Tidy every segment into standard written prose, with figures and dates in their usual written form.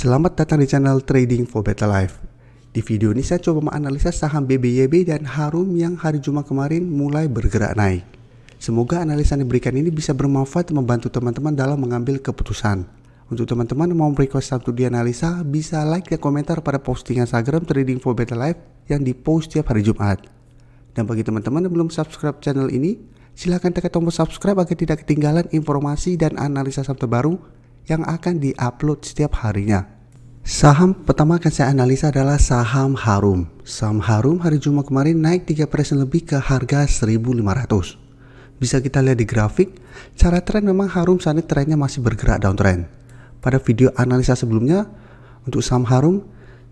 Selamat datang di channel Trading for Better Life. Di video ini saya coba menganalisa saham BBYB dan Harum yang hari Jumat kemarin mulai bergerak naik. Semoga analisa yang diberikan ini bisa bermanfaat dan membantu teman-teman dalam mengambil keputusan. Untuk teman-teman yang mau request satu dianalisa, bisa like dan komentar pada postingan Instagram Trading for Better Life yang dipost tiap hari Jumat. Dan bagi teman-teman yang belum subscribe channel ini, silahkan tekan tombol subscribe agar tidak ketinggalan informasi dan analisa saham terbaru yang akan diupload setiap harinya. Saham pertama akan saya analisa adalah saham Harum. Saham Harum hari Jumat kemarin naik 3% lebih ke harga 1.500. Bisa kita lihat di grafik, cara tren memang Harum saat ini trennya masih bergerak downtrend. Pada video analisa sebelumnya, untuk saham Harum,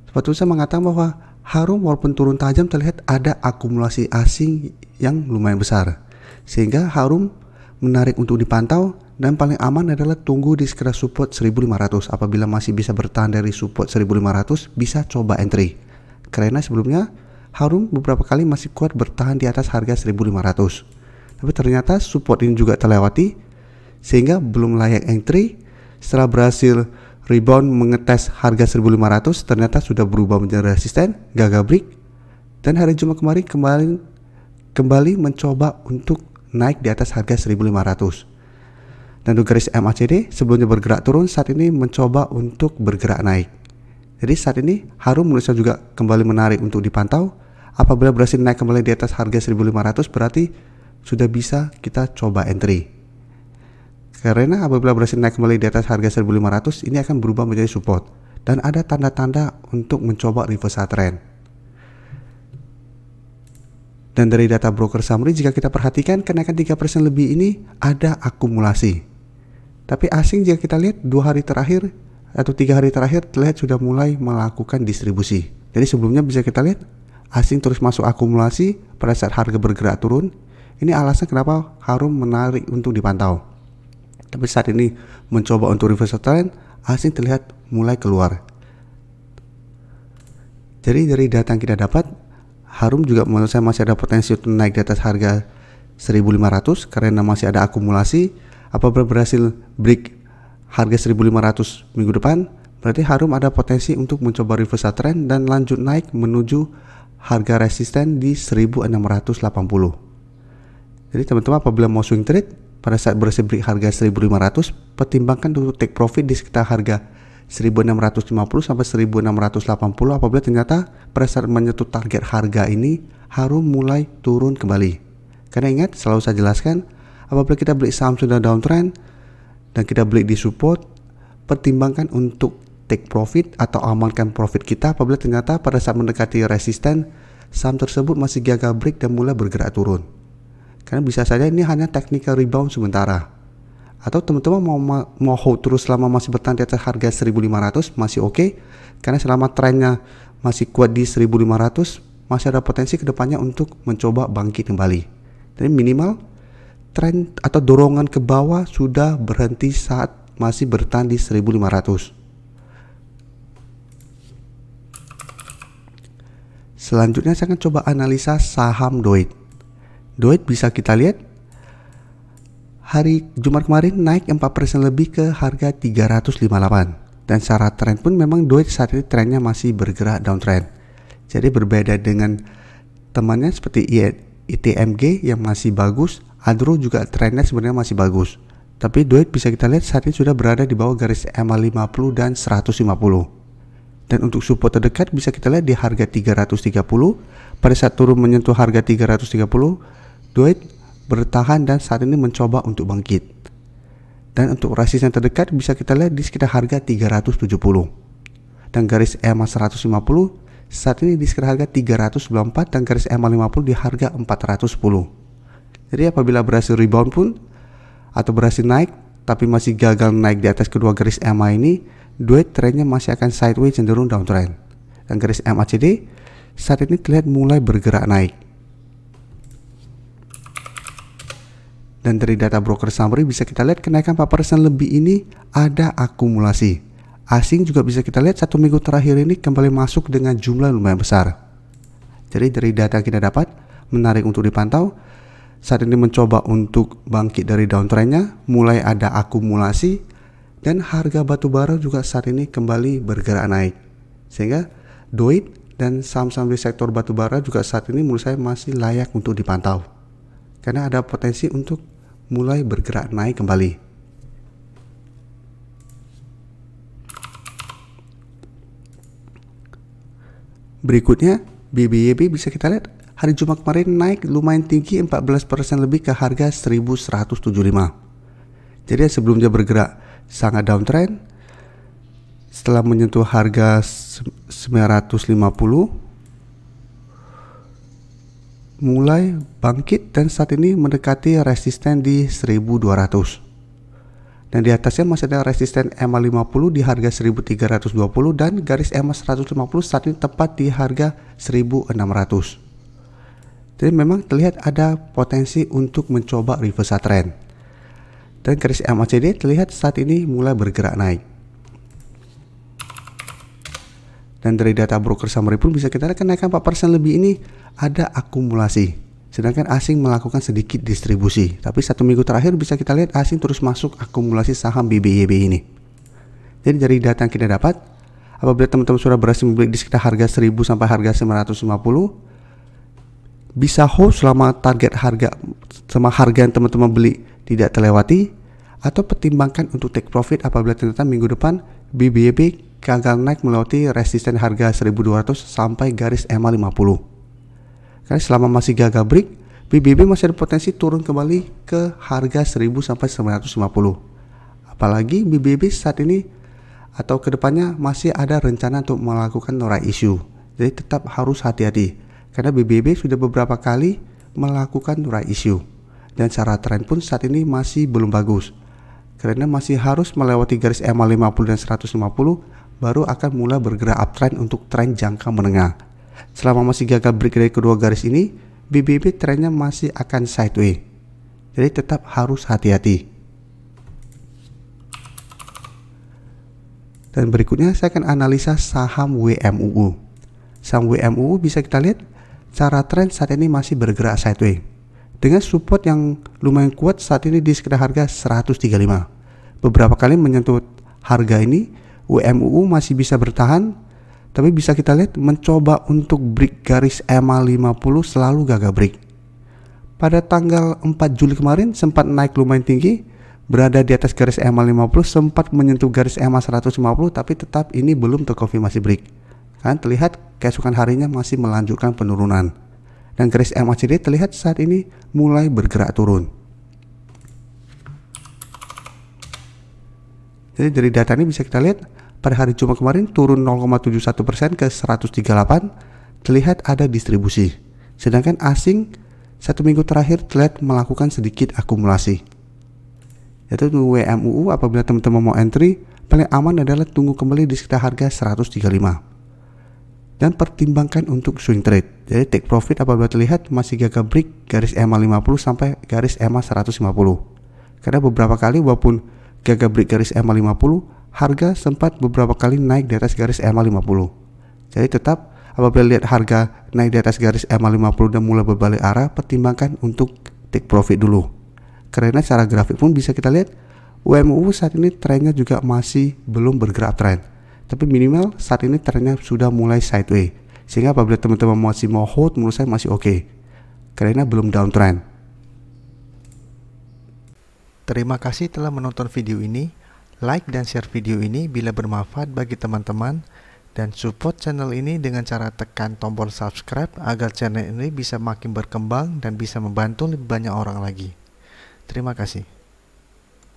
seperti saya mengatakan bahwa Harum walaupun turun tajam terlihat ada akumulasi asing yang lumayan besar. Sehingga Harum menarik untuk dipantau dan paling aman adalah tunggu di sekitar support 1.500. Apabila masih bisa bertahan dari support 1.500, bisa coba entry. Karena sebelumnya Harum beberapa kali masih kuat bertahan di atas harga 1.500. Tapi ternyata support ini juga terlewati sehingga belum layak entry. Setelah berhasil rebound mengetes harga 1.500, ternyata sudah berubah menjadi resisten, gagal break. Dan hari Jumat kemarin kembali mencoba untuk naik di atas harga 1.500. Dan untuk garis MACD sebelumnya bergerak turun, saat ini mencoba untuk bergerak naik. Jadi saat ini Harum menurut saya juga kembali menarik untuk dipantau. Apabila berhasil naik kembali di atas harga 1.500, berarti sudah bisa kita coba entry. Karena apabila berhasil naik kembali di atas harga 1.500, ini akan berubah menjadi support. Dan ada tanda-tanda untuk mencoba reversal trend. Dan dari data broker summary, jika kita perhatikan kenaikan 3% lebih ini ada akumulasi. Tapi asing jika kita lihat 2 hari terakhir atau 3 hari terakhir terlihat sudah mulai melakukan distribusi. Jadi sebelumnya bisa kita lihat asing terus masuk akumulasi pada saat harga bergerak turun. Ini alasan kenapa Harum menarik untuk dipantau. Tapi saat ini mencoba untuk reversal trend, asing terlihat mulai keluar. Jadi dari data yang kita dapat, Harum juga menurut saya masih ada potensi untuk naik di atas harga 1.500 karena masih ada akumulasi. Apabila berhasil break harga 1.500 minggu depan, berarti Harum ada potensi untuk mencoba reversal trend dan lanjut naik menuju harga resisten di 1.680. Jadi teman-teman apabila mau swing trade pada saat berhasil break harga 1.500, pertimbangkan untuk take profit di sekitar harga 1.650 sampai 1.680. Apabila ternyata pada saat menyentuh target harga ini Harum mulai turun kembali. Karena ingat, selalu saya jelaskan, apabila kita beli saham sudah downtrend dan kita beli di support, pertimbangkan untuk take profit atau amankan profit kita apabila ternyata pada saat mendekati resisten saham tersebut masih gagal break dan mulai bergerak turun. Karena bisa saja ini hanya technical rebound sementara. Atau teman-teman mau hold terus selama masih bertahan di atas harga 1.500 masih oke. Karena selama trennya masih kuat di 1.500 masih ada potensi kedepannya untuk mencoba bangkit kembali. Jadi minimal tren atau dorongan ke bawah sudah berhenti saat masih bertahan di 1.500. Selanjutnya saya akan coba analisa saham Doit. Doit bisa kita lihat hari Jumat kemarin naik 4% lebih ke harga 358. Dan secara tren pun memang Doit saat ini trennya masih bergerak downtrend. Jadi berbeda dengan temannya seperti ITMG yang masih bagus, Adro juga trennya sebenarnya masih bagus. Tapi Doit bisa kita lihat saat ini sudah berada di bawah garis EMA 50 dan 150. Dan untuk support terdekat bisa kita lihat di harga 330. Pada saat turun menyentuh harga 330, Doit bertahan dan saat ini mencoba untuk bangkit. Dan untuk resisten terdekat bisa kita lihat di sekitar harga 370. Dan garis EMA 150 saat ini di sekitar harga 394 dan garis EMA 50 di harga 410. Jadi apabila berhasil rebound pun atau berhasil naik tapi masih gagal naik di atas kedua garis EMA ini, Doit trennya masih akan sideways cenderung downtrend. Dan garis MACD saat ini terlihat mulai bergerak naik. Dan dari data broker summary bisa kita lihat kenaikan 4% lebih ini ada akumulasi. Asing juga bisa kita lihat 1 minggu terakhir ini kembali masuk dengan jumlah lumayan besar. Jadi dari data yang kita dapat menarik untuk dipantau. Saat ini mencoba untuk bangkit dari downtrendnya, mulai ada akumulasi Dan harga batubara juga saat ini kembali bergerak naik. Sehingga DOIT dan saham-saham di sektor batubara juga saat ini menurut saya masih layak untuk dipantau. Karena ada potensi untuk mulai bergerak naik kembali. Berikutnya, BBYB bisa kita lihat hari Jumat kemarin naik lumayan tinggi 14% lebih ke harga 1175. Jadi sebelumnya bergerak sangat downtrend, setelah menyentuh harga 950 mulai bangkit dan saat ini mendekati resisten di 1200. Dan di atasnya masih ada resisten EMA 50 di harga 1320 dan garis EMA 150 saat ini tepat di harga 1600. Jadi memang terlihat ada potensi untuk mencoba reversal trend. Dan garis MACD terlihat saat ini mulai bergerak naik. Dan dari data broker summary pun bisa kita lihat kenaikan 4% lebih ini ada akumulasi. Sedangkan asing melakukan sedikit distribusi. Tapi 1 minggu terakhir bisa kita lihat asing terus masuk akumulasi saham BBYB ini. Jadi dari data yang kita dapat, apabila teman-teman sudah berhasil membeli di sekitar harga 1000 sampai harga 950, bisa hold selama target harga sama harga yang teman-teman beli tidak terlewati, atau pertimbangkan untuk take profit apabila ternyata minggu depan BBYB gagal naik melewati resisten harga 1200 sampai garis EMA 50. Karena selama masih gagal break, BBYB masih ada potensi turun kembali ke harga 1000 sampai 950. Apalagi BBYB saat ini atau kedepannya masih ada rencana untuk melakukan right issue. Jadi tetap harus hati-hati karena BBYB sudah beberapa kali melakukan right issue dan secara tren pun saat ini masih belum bagus. Karena masih harus melewati garis EMA 50 dan 150 baru akan mulai bergerak uptrend untuk tren jangka menengah. Selama masih gagal break dari kedua garis ini, BBYB trennya masih akan sideways. Jadi tetap harus hati-hati. Dan berikutnya saya akan analisa saham WMUU. Saham WMUU bisa kita lihat cara tren saat ini masih bergerak sideways dengan support yang lumayan kuat saat ini di sekitar harga 135. Beberapa kali menyentuh harga ini, WMUU masih bisa bertahan, tapi bisa kita lihat mencoba untuk break garis EMA 50 selalu gagal break. Pada tanggal 4 Juli kemarin sempat naik lumayan tinggi, berada di atas garis EMA 50, sempat menyentuh garis EMA 150, tapi tetap ini belum terkonfirmasi break. Kan terlihat keesokan harinya masih melanjutkan penurunan. Dan garis MACD terlihat saat ini mulai bergerak turun. Jadi dari data ini bisa kita lihat pada hari Jumat kemarin turun 0,71% ke 138, terlihat ada distribusi. Sedangkan asing 1 minggu terakhir terlihat melakukan sedikit akumulasi. Yaitu WMUU apabila teman-teman mau entry, paling aman adalah tunggu kembali di sekitar harga 135. Dan pertimbangkan untuk swing trade. Jadi take profit apabila terlihat masih gagal break garis EMA 50 sampai garis EMA 150. Karena beberapa kali walaupun gagal break garis EMA 50, harga sempat beberapa kali naik di atas garis EMA 50. Jadi tetap apabila lihat harga naik di atas garis EMA 50 dan mulai berbalik arah, pertimbangkan untuk take profit dulu. Karena secara grafik pun bisa kita lihat WMUU saat ini trennya juga masih belum bergerak tren. Tapi minimal saat ini trennya sudah mulai sideways. Sehingga apabila teman-teman masih mau hold, menurut saya masih oke. Karena belum downtrend. Terima kasih telah menonton video ini. Like dan share video ini bila bermanfaat bagi teman-teman. Dan support channel ini dengan cara tekan tombol subscribe agar channel ini bisa makin berkembang dan bisa membantu lebih banyak orang lagi. Terima kasih.